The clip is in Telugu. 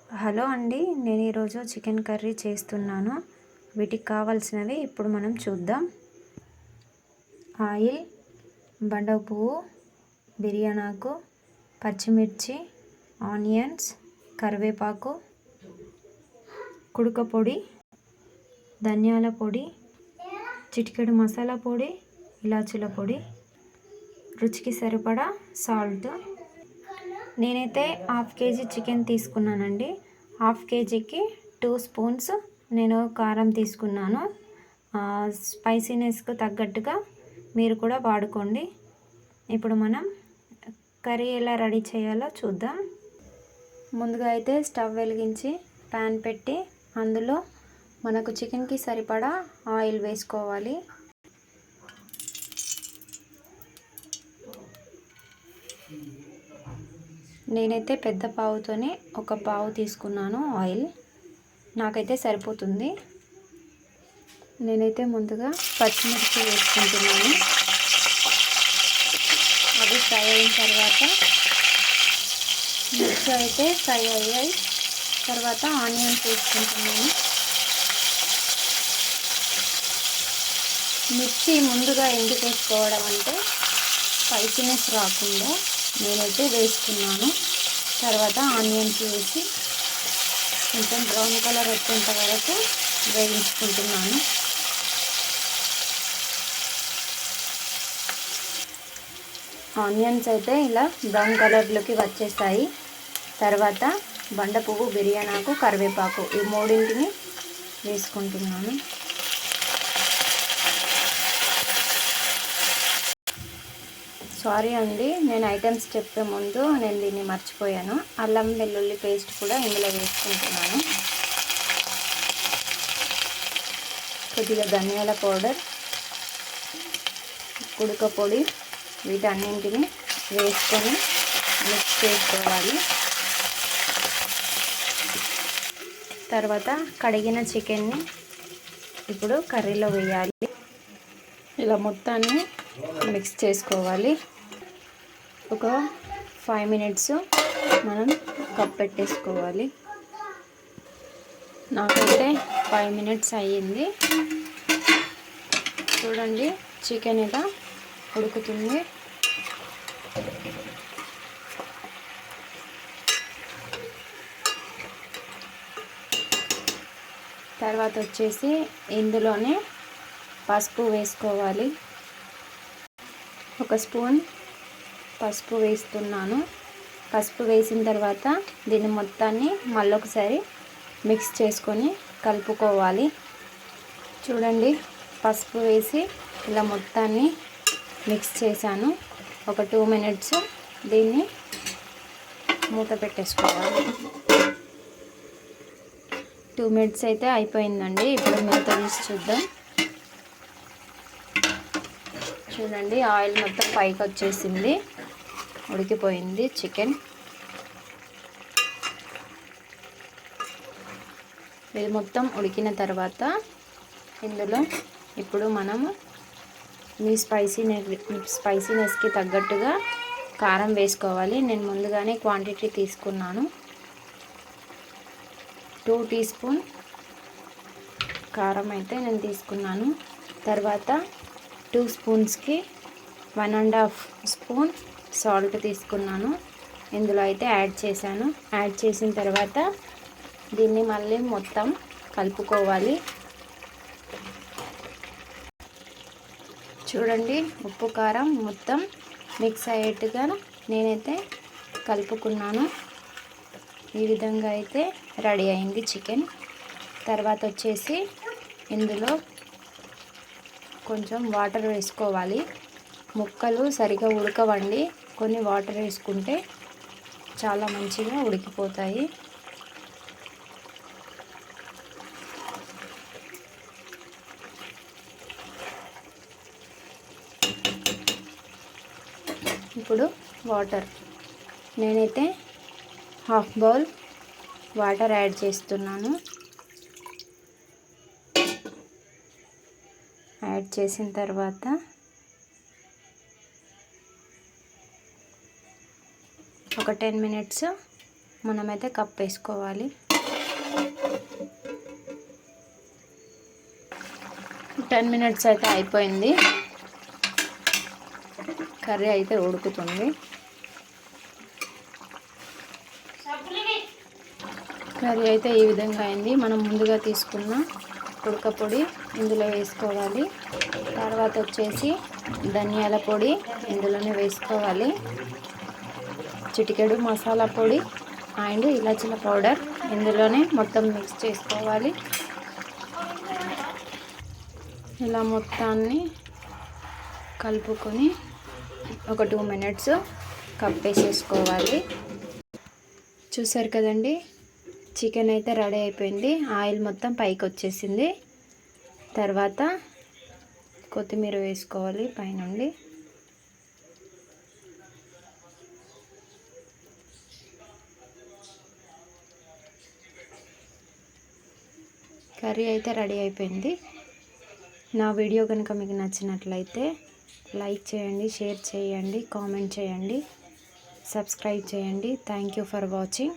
హలో అండి, నేను ఈరోజు చికెన్ కర్రీ చేస్తున్నాను. వీటికి కావాల్సినవి ఇప్పుడు మనం చూద్దాం. ఆయిల్, బండ పువ్వు, బిర్యానాకు, పచ్చిమిర్చి, ఆనియన్స్, కరివేపాకు, కుడుక పొడి, ధనియాల పొడి, చిటికెడు మసాలా పొడి, ఇలాచీల పొడి, రుచికి సరిపడా సాల్ట్. నేనైతే హాఫ్ కేజీ చికెన్ తీసుకున్నానండి. హాఫ్ కేజీకి 2 స్పూన్స్ నేను కారం తీసుకున్నాను. స్పైసీనెస్కు తగ్గట్టుగా మీరు కూడా వాడుకోండి. ఇప్పుడు మనం కర్రీ ఎలా రెడీ చేయాలో చూద్దాం. ముందుగా అయితే స్టవ్ వెలిగించి ప్యాన్ పెట్టి అందులో మనకు చికెన్కి సరిపడా ఆయిల్ వేసుకోవాలి. నేనైతే పెద్ద పావుతోనే ఒక పావు తీసుకున్నాను ఆయిల్. నాకైతే సరిపోతుంది. నేనైతే ముందుగా పచ్చిమిర్చి వేసుకుంటున్నాను. అవి ఫ్రై అయిన తర్వాత మిర్చి అయితే ఫ్రై అయ్యాయి. తర్వాత ఆనియన్స్ వేసుకుంటున్నాను. మిర్చి ముందుగా ఎందుకు వేసుకోవడం అంటే స్పైసీనెస్ రాకుండా నేనైతే వేసుకున్నాను. తర్వాత ఆనియన్స్ వేసి కొంచెం బ్రౌన్ కలర్ వచ్చేంత వరకు వేయించుకుంటున్నాను. ఆనియన్స్ అయితే ఇలా బ్రౌన్ కలర్లోకి వచ్చేస్తాయి. తర్వాత బండ పువ్వు, బిర్యానాకు, కరివేపాకు ఈ మూడింటిని వేసుకుంటున్నాను. సారీ అండి, నేను ఐటమ్స్ చెప్పే ముందు నేను దీన్ని మర్చిపోయాను. అల్లం వెల్లుల్లి పేస్ట్ కూడా ఇందులో వేసుకుంటున్నాను. కొద్దిగా ధనియాల పౌడర్, కుడుక పొడి వీటన్నింటిని వేసుకొని మిక్స్ చేసుకోవాలి. తర్వాత కడిగిన చికెన్ని ఇప్పుడు కర్రీలో వేయాలి. ఇలా మొత్తాన్ని మిక్స్ చేసుకోవాలి. ఒక 5 మినిట్స్ మనం కప్పెట్టేసుకోవాలి. నాకైతే 5 మినిట్స్ అయ్యింది. చూడండి చికెన్ ఇలా ఉడుకుతుంది. తర్వాత వచ్చేసి ఇందులోనే పసుపు వేసుకోవాలి. 1 స్పూన్ పసుపు వేస్తున్నాను. పసుపు వేసిన తర్వాత దీన్ని మొత్తాన్ని మళ్ళొకసారి మిక్స్ చేసుకొని కలుపుకోవాలి. చూడండి పసుపు వేసి ఇలా మొత్తాన్ని మిక్స్ చేశాను. ఒక 2 మినిట్స్ దీన్ని మూత పెట్టేసుకోవాలి. 2 మినిట్స్ అయితే అయిపోయిందండి. ఇప్పుడు మూత తీసి చూద్దాం. చూడండి ఆయిల్ మొత్తం పైకి వచ్చేసింది, ఉడికిపోయింది చికెన్. ఇది మొత్తం ఉడికిన తర్వాత ఇందులో ఇప్పుడు మనము మీ స్పైసీనెస్కి తగ్గట్టుగా కారం వేసుకోవాలి. నేను ముందుగానే క్వాంటిటీ తీసుకున్నాను. 2 టీ స్పూన్ కారం అయితే నేను తీసుకున్నాను. తర్వాత 2 స్పూన్స్కి 1.5 స్పూన్ సాల్ట్ తీసుకున్నాను. ఇందులో అయితే యాడ్ చేశాను. యాడ్ చేసిన తర్వాత దీన్ని మళ్ళీ మొత్తం కలుపుకోవాలి. చూడండి ఉప్పు కారం మొత్తం మిక్స్ అయ్యేట్టుగా నేనైతే కలుపుకున్నాను. ఈ విధంగా అయితే రెడీ అయింది చికెన్. తర్వాత వచ్చేసి ఇందులో కొంచెం వాటర్ వేసుకోవాలి. ముక్కలు సరిగా ఉడకవండి, కొన్ని వాటర్ వేసుకుంటే చాలా మంచిగా ఉడికిపోతాయి. ఇప్పుడు వాటర్ నేనైతే 1/2 బౌల్ వాటర్ యాడ్ చేస్తున్నాను. యాడ్ చేసిన తర్వాత ఒక 10 మినిట్స్ మనమైతే కప్ వేసుకోవాలి. 10 మినిట్స్ అయితే అయిపోయింది. కర్రీ అయితే ఉడుకుతుంది. కర్రీ అయితే ఈ విధంగా అయింది. మనం ముందుగా తీసుకున్న ఉడక పొడి ఇందులో వేసుకోవాలి. తర్వాత వచ్చేసి ధనియాల పొడి ఇందులోనే వేసుకోవాలి. చిటికెడు మసాలా పొడి అండ్ ఇలాచీల పౌడర్ ఇందులోనే మొత్తం మిక్స్ చేసుకోవాలి. ఇలా మొత్తాన్ని కలుపుకొని ఒక 2 మినిట్స్ కప్పేసేసుకోవాలి. చూసారు కదండి, చికెన్ అయితే రెడీ అయిపోయింది. ఆయిల్ మొత్తం పైకి వచ్చేసింది. తర్వాత కొత్తిమీర వేసుకోవాలి పైనుండి. కర్రీ అయితే రెడీ అయిపోయింది. నా వీడియో కనుక మీకు నచ్చినట్లయితే లైక్ చేయండి, షేర్ చేయండి, కామెంట్ చేయండి, సబ్స్క్రైబ్ చేయండి. Thank you for watching.